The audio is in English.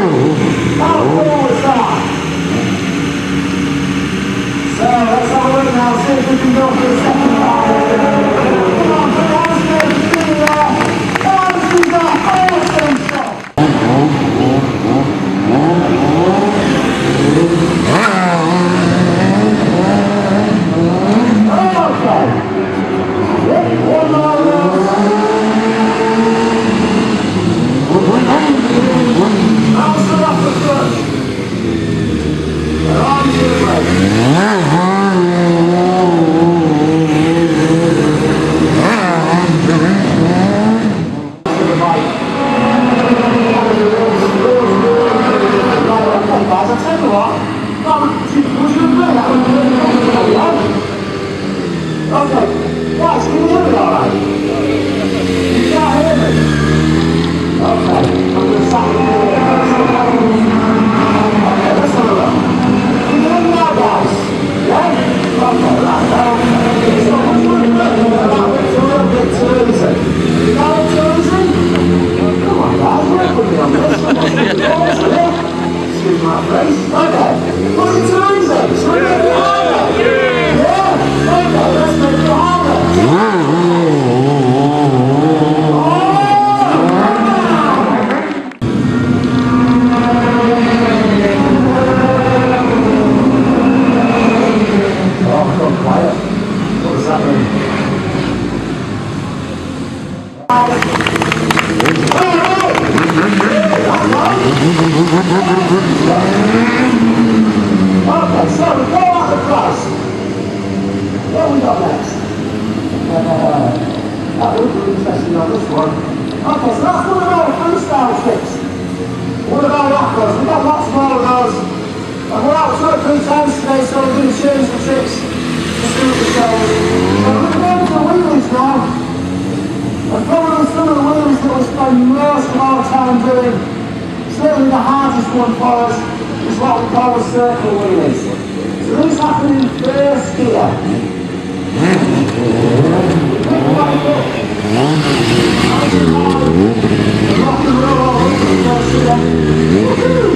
How cool is that? So let's have a look now, see if we can go for the second round. Come on, put your hands together for Jimmy there. Oh, this is our awesome shot. Okay, guys, can you hear me all right? You can't hear me? Okay, I'm going to stop it here. Okay, let's have a look. Can you hear me now, guys? Yeah? Okay, right, now, so what's going to be about it's a little bit too easy? You got it too easy? Come on, guys, work with me on this. Excuse my face. Okay, was it too easy? Should we make it harder? Yeah? Okay, let's make it harder. Okay, so we go out the price. What we got next? That would be interesting on this one. Okay, so that's one of our freestyle tricks. One of our rappers. We've got lots more of those. And we're out 2 or 3 times today, so we're going to change the tricks to suit the shows. So we're going to go into the wheelies now. And probably some of the wheelies that we spend most of our time doing, certainly the hardest one for us, is what we call the circle wheelies. So these happen in first gear. Rock and roll, first gear.